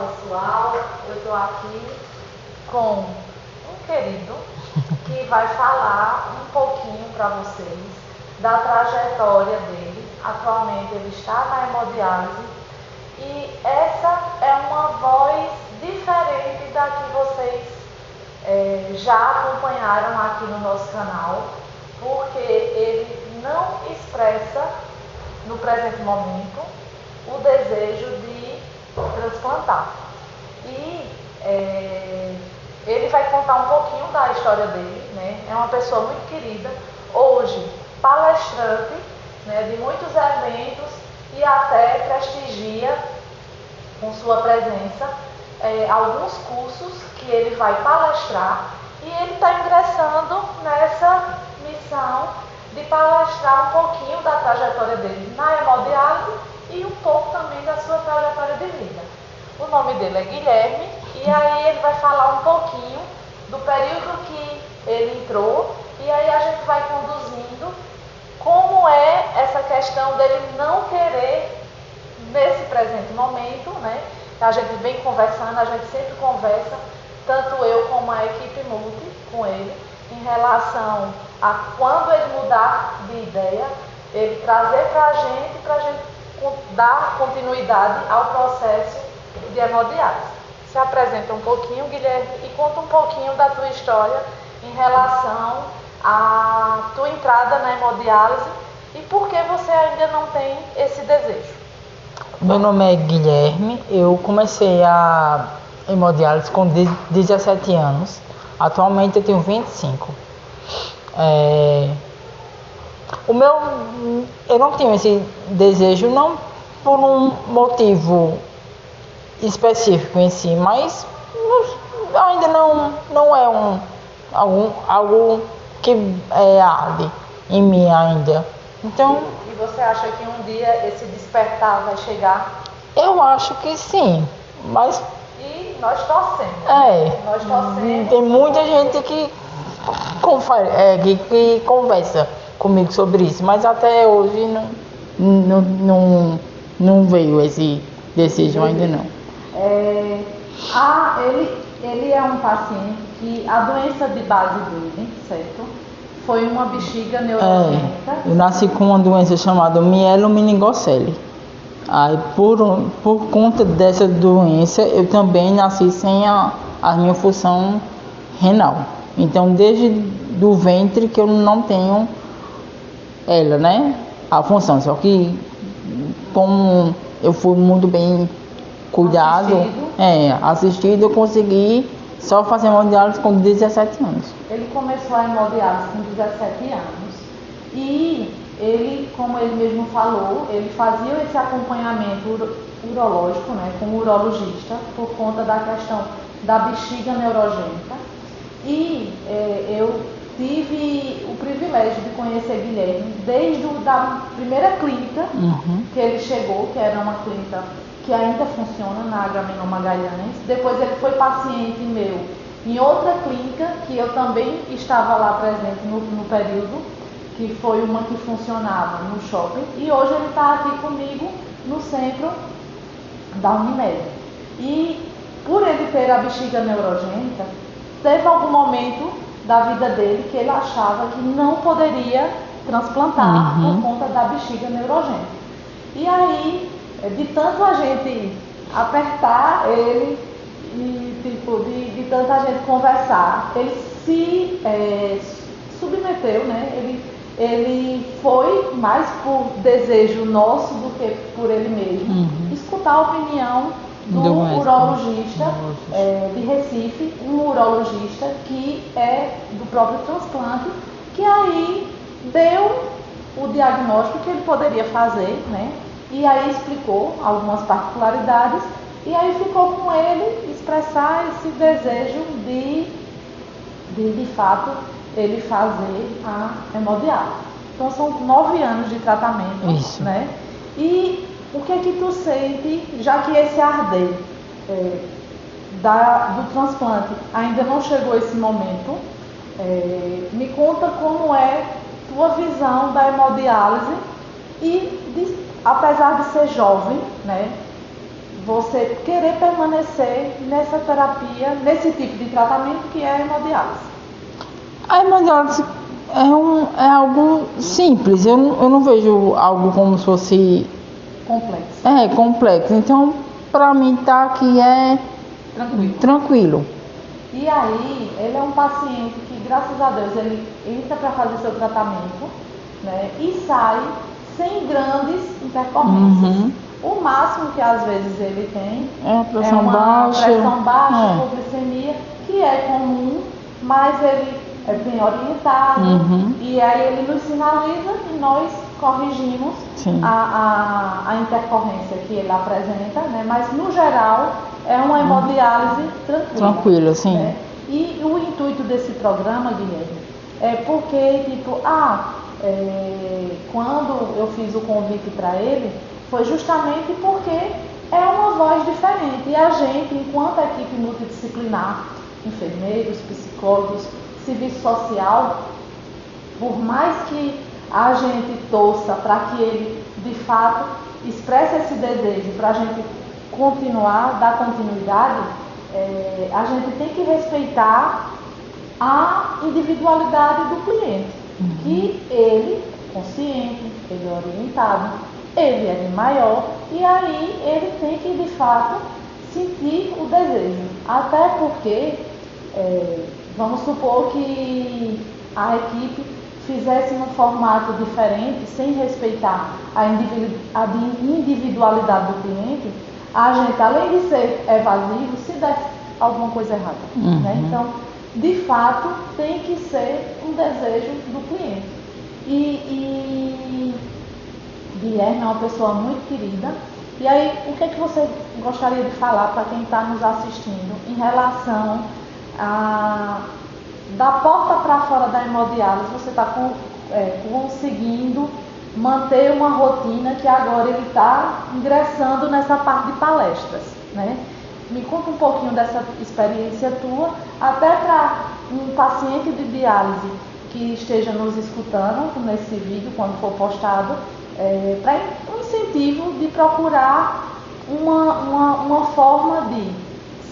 pessoal, eu estou aqui com um querido que vai falar um pouquinho para vocês da trajetória dele. Atualmente ele está na hemodiálise e essa é uma voz diferente da que vocês já acompanharam aqui no nosso canal, porque ele não expressa no presente momento o desejo de transplantar. E ele vai contar um pouquinho da história dele, né? É uma pessoa muito querida, hoje palestrante, né, de muitos eventos e até prestigia com sua presença alguns cursos que ele vai palestrar, e ele está ingressando nessa missão de palestrar um pouquinho da trajetória dele na hemodiálise e um pouco também da sua trajetória de vida. O nome dele é Guilherme, e aí ele vai falar um pouquinho do período que ele entrou, e aí a gente vai conduzindo como é essa questão dele não querer, nesse presente momento, né? A gente vem conversando, a gente sempre conversa, tanto eu como a equipe multi com ele, em relação a quando ele mudar de ideia, ele trazer para a gente dar continuidade ao processo de hemodiálise. Se apresenta um pouquinho, Guilherme, e conta um pouquinho da tua história em relação à tua entrada na hemodiálise e por que você ainda não tem esse desejo. Meu nome é Guilherme, eu comecei a hemodiálise com 17 anos, atualmente eu tenho 25. Eu não tenho esse desejo, não por um motivo específico em si, mas ainda não é algo que arde em mim ainda. Então, e você acha que um dia esse despertar vai chegar? Eu acho que sim, mas... E nós torcemos. Nós torcemos. Tem muita gente que conversa comigo sobre isso, mas até hoje não veio esse desejo ainda não. Ele é um paciente que a doença de base dele, certo? Foi uma bexiga neurogênica. Eu nasci com uma doença chamada mielomeningocele. Aí por conta dessa doença eu também nasci sem a minha função renal. Então desde do ventre que eu não tenho ela, né? A função. Só que como eu fui muito bem cuidado, assistido, eu consegui só fazer hemodiálise com 17 anos. Ele começou a hemodiálise com 17 anos e ele, como ele mesmo falou, ele fazia esse acompanhamento urológico, né, com o urologista, por conta da questão da bexiga neurogênica. E eu tive o privilégio de conhecer Guilherme desde a primeira clínica que ele chegou, que era uma clínica que ainda funciona na Agamenon Magalhães. Depois ele foi paciente meu em outra clínica, que eu também estava lá presente no período, que foi uma que funcionava no shopping, e hoje ele está aqui comigo no centro da Unimed. E por ele ter a bexiga neurogênica, teve algum momento da vida dele que ele achava que não poderia transplantar por conta da bexiga neurogênica. E aí, de tanto a gente apertar ele e de tanta gente conversar, ele se submeteu, né? Ele foi mais por desejo nosso do que por ele mesmo, escutar a opinião do urologista de Recife, um urologista que é do próprio transplante, que aí deu o diagnóstico que ele poderia fazer, né? E aí explicou algumas particularidades, e aí ficou com ele expressar esse desejo de fato, ele fazer a hemodiálise. Então são 9 anos de tratamento, né? E o que é que tu sente, já que esse arder do transplante ainda não chegou esse momento, me conta como é tua visão da hemodiálise e, apesar de ser jovem, né, você querer permanecer nessa terapia, nesse tipo de tratamento que é a hemodiálise? A hemodiálise é algo simples, eu não vejo algo como se fosse complexo. Então, para mim, tá aqui é tranquilo. E aí, ele é um paciente que, graças a Deus, ele entra para fazer seu tratamento, né, e sai sem grandes intercorrências. O máximo que às vezes ele tem é pressão uma baixa, pressão baixa, hipoglicemia, que é comum, mas ele é bem orientado, e aí ele nos sinaliza e nós corrigimos a intercorrência que ele apresenta, né? Mas no geral é uma hemodiálise tranquila. Sim. Né? E o intuito desse programa, Guilherme, é porque, tipo, quando eu fiz o convite para ele, foi justamente porque é uma voz diferente. E a gente, enquanto equipe multidisciplinar, enfermeiros, psicólogos, serviço social, por mais que a gente torça para que ele, de fato, expresse esse desejo para a gente continuar, dar continuidade, a gente tem que respeitar a individualidade do cliente, que ele é consciente, ele é orientado, ele é de maior, e aí ele tem que, de fato, sentir o desejo. Até porque, vamos supor que a equipe fizesse num formato diferente, sem respeitar a individualidade do cliente, a gente, além de ser evasivo, se der alguma coisa errada. Né? Então, de fato, tem que ser um desejo do cliente. E Guilherme é uma pessoa muito querida. E aí, o que é que você gostaria de falar para quem está nos assistindo em relação da porta para fora da hemodiálise? Você está conseguindo manter uma rotina que agora ele está ingressando nessa parte de palestras, né? Me conta um pouquinho dessa experiência tua, até para um paciente de diálise que esteja nos escutando nesse vídeo, quando for postado, para um incentivo de procurar uma forma de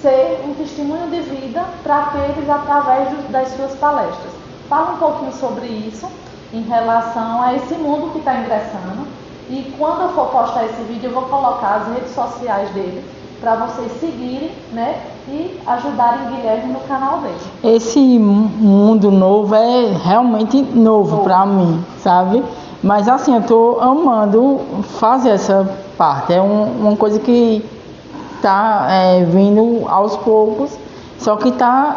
ser um testemunho de vida para aqueles através das suas palestras. Fala um pouquinho sobre isso em relação a esse mundo que está ingressando, e quando eu for postar esse vídeo eu vou colocar as redes sociais dele para vocês seguirem, né, e ajudarem Guilherme no canal dele. Esse mundo novo é realmente novo para mim, sabe? Mas assim, eu tô amando fazer essa parte. É uma coisa que tá vindo aos poucos, só que tá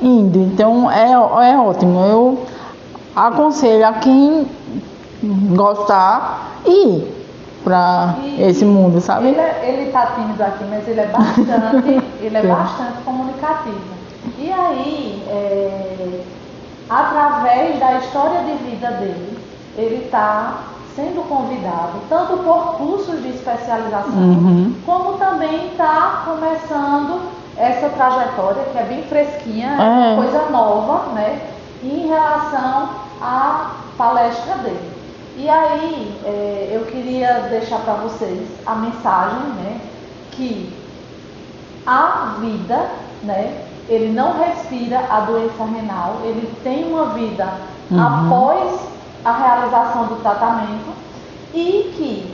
indo. Então é ótimo. Eu aconselho a quem gostar ir para esse mundo, sabe? Ele tá tímido aqui, mas ele é bastante comunicativo. E aí, através da história de vida dele, ele está sendo convidado tanto por cursos de especialização, como também está começando essa trajetória que é bem fresquinha, coisa nova, né, em relação à palestra dele. E aí, eu queria deixar para vocês a mensagem, né, que a vida, né, ele não respira a doença renal, ele tem uma vida após a realização do tratamento, e que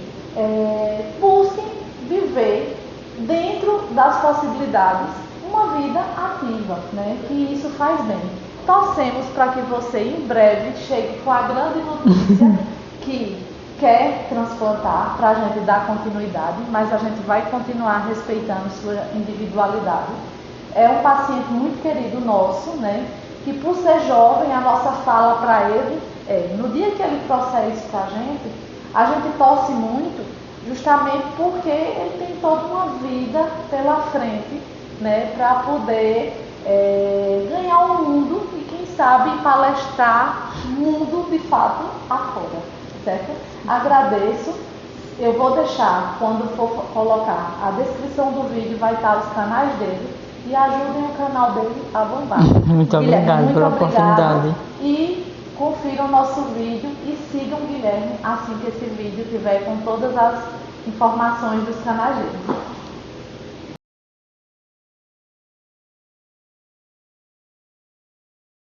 busquem viver dentro das possibilidades uma vida ativa, né, que isso faz bem. Torcemos para que você em breve chegue com a grande notícia que quer transplantar, para a gente dar continuidade, mas a gente vai continuar respeitando sua individualidade. É um paciente muito querido nosso, né, que por ser jovem, a nossa fala para ele no dia que ele trouxer isso para a gente torce muito, justamente porque ele tem toda uma vida pela frente, né, para poder ganhar o mundo e quem sabe palestrar mundo de fato afora. Certo? Agradeço. Eu vou deixar, quando for colocar a descrição do vídeo, vai estar os canais dele, e ajudem o canal dele a bombar. Muito obrigado pela oportunidade. E confiram o nosso vídeo e sigam o Guilherme assim que esse vídeo tiver com todas as informações dos canais dele.